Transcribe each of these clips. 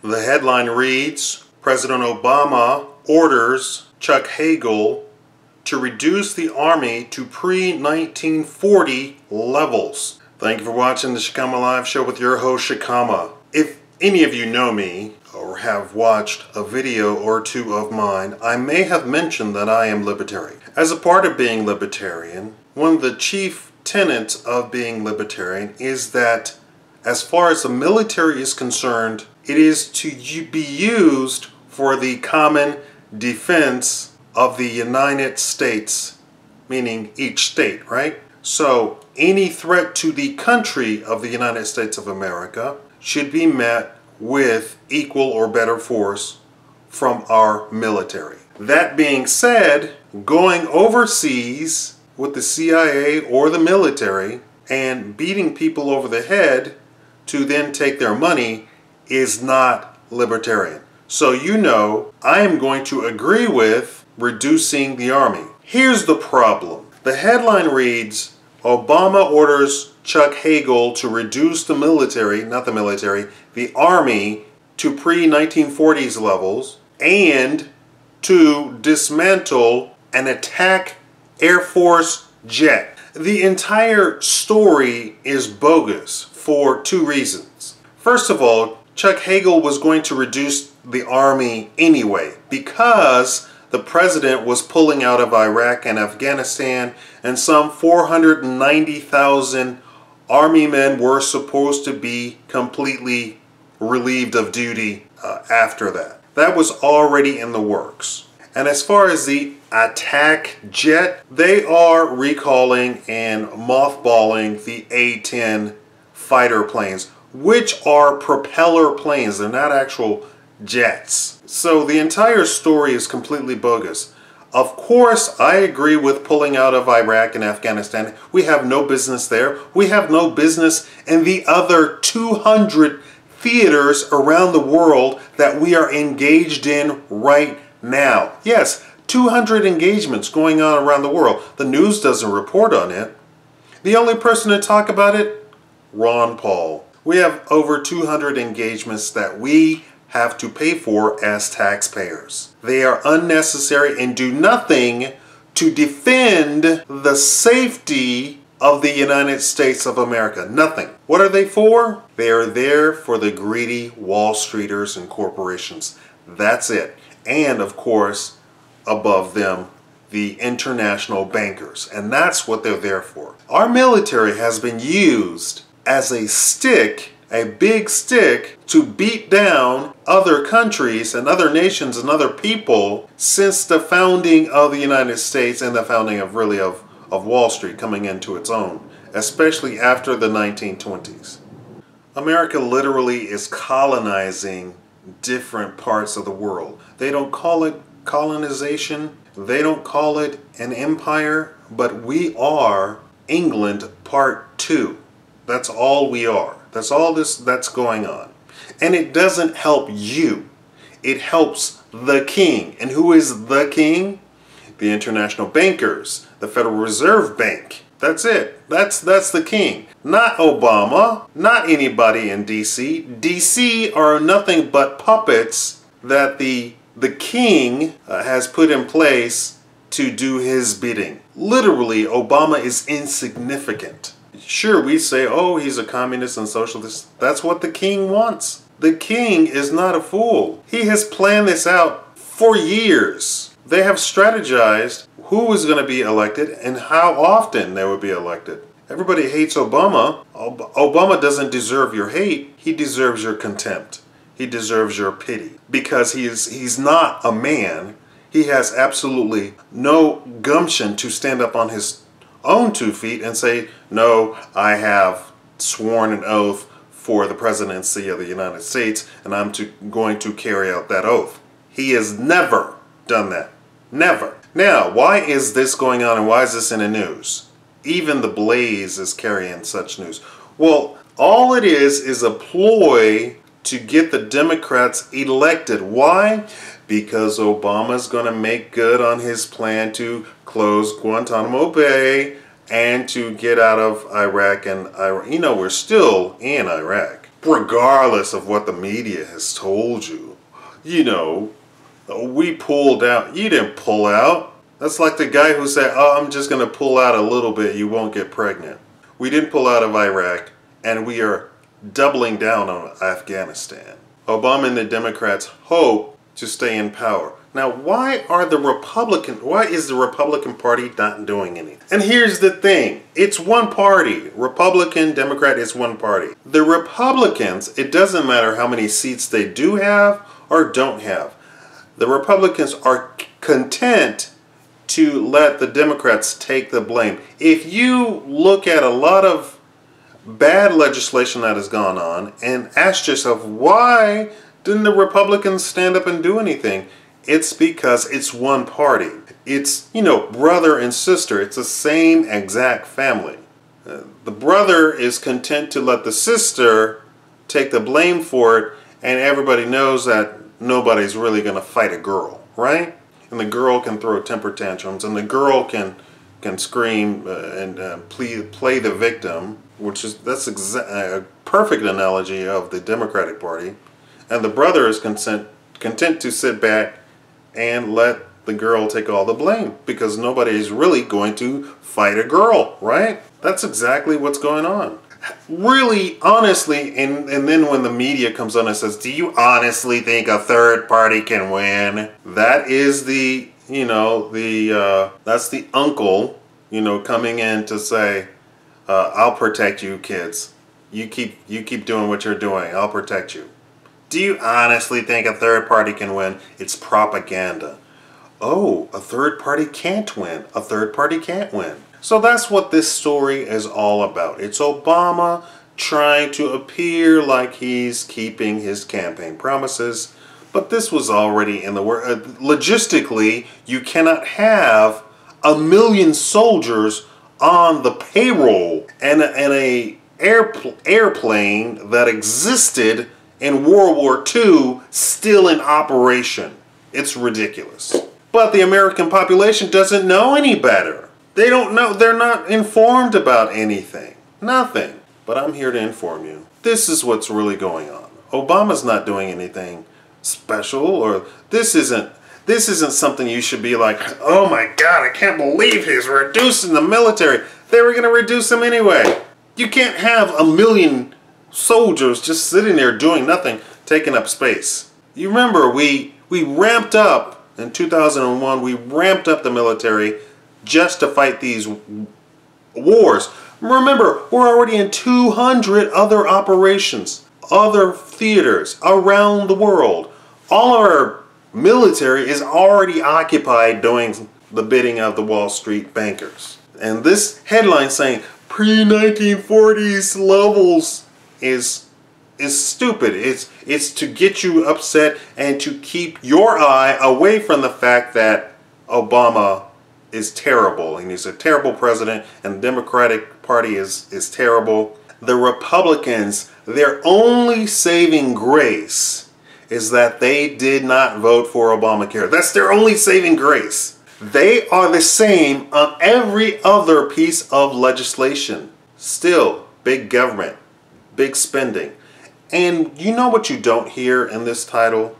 The headline reads, President Obama orders Chuck Hagel to reduce the Army to pre-1940 levels. Thank you for watching the Shikama Live Show with your host, Shikama. If any of you know me or have watched a video or two of mine, I may have mentioned that I am libertarian. As a part of being libertarian, one of the chief tenets of being libertarian is that as far as the military is concerned, it is to be used for the common defense of the United States, meaning each state, right? So any threat to the country of the United States of America should be met with equal or better force from our military. That being said, going overseas with the CIA or the military and beating people over the head to then take their money is not libertarian. So you know, I am going to agree with reducing the Army. Here's the problem. The headline reads, Obama orders Chuck Hagel to reduce the military, not the military, the Army to pre-1940s levels and to dismantle an attack Air Force jet. The entire story is bogus for two reasons. First of all, Chuck Hagel was going to reduce the Army anyway because the president was pulling out of Iraq and Afghanistan, and some 490,000 Army men were supposed to be completely relieved of duty after that. That was already in the works. And as far as the attack jet, they are recalling and mothballing the A-10 fighter planes, which are propeller planes. They're not actual jets. So the entire story is completely bogus. Of course, I agree with pulling out of Iraq and Afghanistan. We have no business there. We have no business in the other 200 theaters around the world that we are engaged in right now. Yes, 200 engagements going on around the world. The news doesn't report on it. The only person to talk about it, Ron Paul. We have over 200 engagements that we have to pay for as taxpayers. They are unnecessary and do nothing to defend the safety of the United States of America. Nothing. What are they for? They are there for the greedy Wall Streeters and corporations. That's it. And of course, above them, the international bankers. And that's what they're there for. Our military has been used as a stick, a big stick, to beat down other countries and other nations and other people since the founding of the United States and the founding of Wall Street coming into its own, especially after the 1920s. America literally is colonizing different parts of the world. They don't call it colonization. They don't call it an empire, but we are England Part 2. That's all we are. That's all that's going on. And it doesn't help you. It helps the king. And who is the king? The international bankers, the Federal Reserve Bank. That's it. That's the king. Not Obama, not anybody in DC. DC are nothing but puppets that the king has put in place to do his bidding. Literally, Obama is insignificant. Sure, we say, oh, he's a communist and socialist. That's what the king wants. The king is not a fool. He has planned this out for years. They have strategized who is going to be elected and how often they would be elected. Everybody hates Obama. Obama doesn't deserve your hate. He deserves your contempt. He deserves your pity because he's not a man. He has absolutely no gumption to stand up on his own 2 feet and say, no, I have sworn an oath for the presidency of the United States and I'm going to carry out that oath. He has never done that. Never. Now, why is this going on and why is this in the news? Even the Blaze is carrying such news. Well, all it is a ploy to get the Democrats elected. Why? Because Obama's going to make good on his plan to close Guantanamo Bay and to get out of Iraq and Iraq. You know, we're still in Iraq. regardless of what the media has told you. You know, we pulled out. You didn't pull out. That's like the guy who said, oh, I'm just going to pull out a little bit, you won't get pregnant. We didn't pull out of Iraq, and we are doubling down on Afghanistan. Obama and the Democrats hope to stay in power. Now, why is the Republican Party not doing anything? And here's the thing. It's one party. Republican, Democrat is one party. The Republicans, it doesn't matter how many seats they do have or don't have. The Republicans are content to let the Democrats take the blame. If you look at a lot of bad legislation that has gone on and ask yourself, why didn't the Republicans stand up and do anything? It's because it's one party. It's, you know, brother and sister. It's the same exact family. The brother is content to let the sister take the blame for it, and everybody knows that nobody's really going to fight a girl, right? And the girl can throw temper tantrums, and the girl can scream and play the victim, that's a perfect analogy of the Democratic Party. And the brother is content to sit back and let the girl take all the blame because nobody is really going to fight a girl, right? That's exactly what's going on. Really, honestly, and then when the media comes on and says, do you honestly think a third party can win? That is the, you know, that's the uncle, you know, coming in to say, I'll protect you kids. You keep doing what you're doing. I'll protect you. Do you honestly think a third party can win? It's propaganda. Oh, a third party can't win. A third party can't win. So that's what this story is all about. It's Obama trying to appear like he's keeping his campaign promises. But this was already in the work. Logistically, you cannot have 1 million soldiers on the payroll and a airplane that existed in World War II still in operation. It's ridiculous. But the American population doesn't know any better. They don't know. They're not informed about anything. Nothing. But I'm here to inform you. This is what's really going on. Obama's not doing anything special, or this isn't something you should be like, oh my God, I can't believe he's reducing the military. They were going to reduce them anyway. You can't have 1 million soldiers just sitting there doing nothing, taking up space. You remember we ramped up in 2001, we ramped up the military just to fight these wars. Remember, we're already in 200 other operations, other theaters around the world. All of our military is already occupied doing the bidding of the Wall Street bankers. And this headline saying pre-1940s levels is stupid. It's to get you upset and to keep your eye away from the fact that Obama is terrible and he's a terrible president and the Democratic Party is terrible. The Republicans, their only saving grace is that they did not vote for Obamacare. That's their only saving grace. They are the same on every other piece of legislation. Still, big government, big spending. And you know what you don't hear in this title?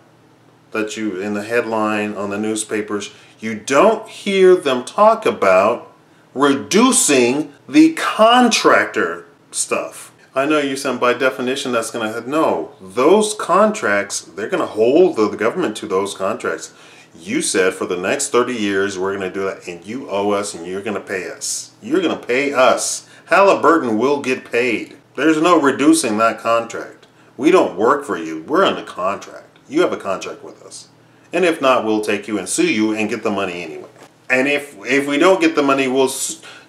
In the headline on the newspapers, you don't hear them talk about reducing the contractor stuff. I know you said by definition that's going to, no, those contracts, they're going to hold the government to those contracts. You said for the next 30 years we're going to do that and you owe us and you're going to pay us. You're going to pay us. Halliburton will get paid. There's no reducing that contract. We don't work for you. We're on a contract. You have a contract with us. And if not, we'll take you and sue you and get the money anyway. And if we don't get the money, we'll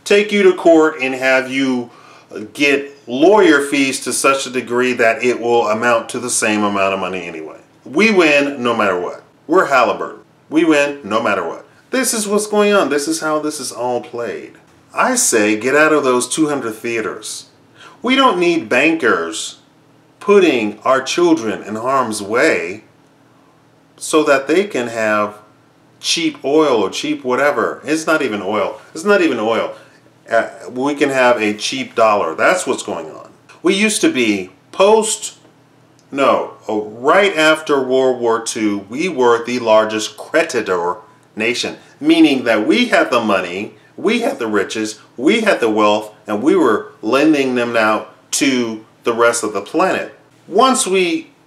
take you to court and have you get lawyer fees to such a degree that it will amount to the same amount of money anyway. We win no matter what. We're Halliburton. We win no matter what. This is what's going on. This is how this is all played. I say get out of those 200 theaters. We don't need bankers putting our children in harm's way so that they can have cheap oil or cheap whatever. It's not even oil. It's not even oil. We can have a cheap dollar. That's what's going on. We used to be post No, right after World War II, we were the largest creditor nation, meaning that we had the money, we had the riches, we had the wealth, and we were lending them out to the rest of the planet. Once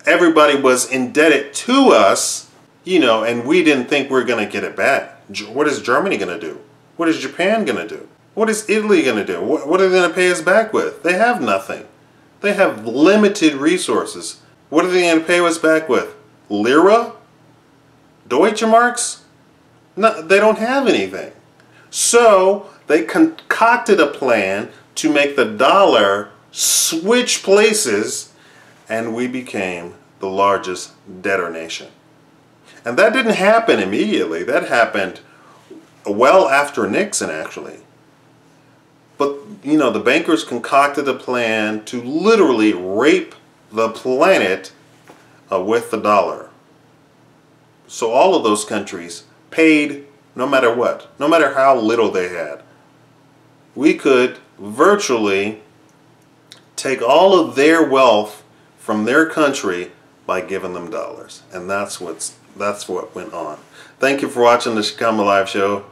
everybody was indebted to us, and we didn't think we were going to get it back. What is Germany going to do? What is Japan going to do? What is Italy going to do? What are they going to pay us back with? They have nothing. They have limited resources. What are they going to pay us back with? Lira? Deutsche Marks? No, they don't have anything. So they concocted a plan to make the dollar switch places, and we became the largest debtor nation. And that didn't happen immediately. That happened well after Nixon, actually. But, the bankers concocted a plan to literally rape the planet with the dollar. So all of those countries paid no matter what, no matter how little they had. We could virtually take all of their wealth from their country by giving them dollars. And that's what went on. Thank you for watching the Shikama Live Show.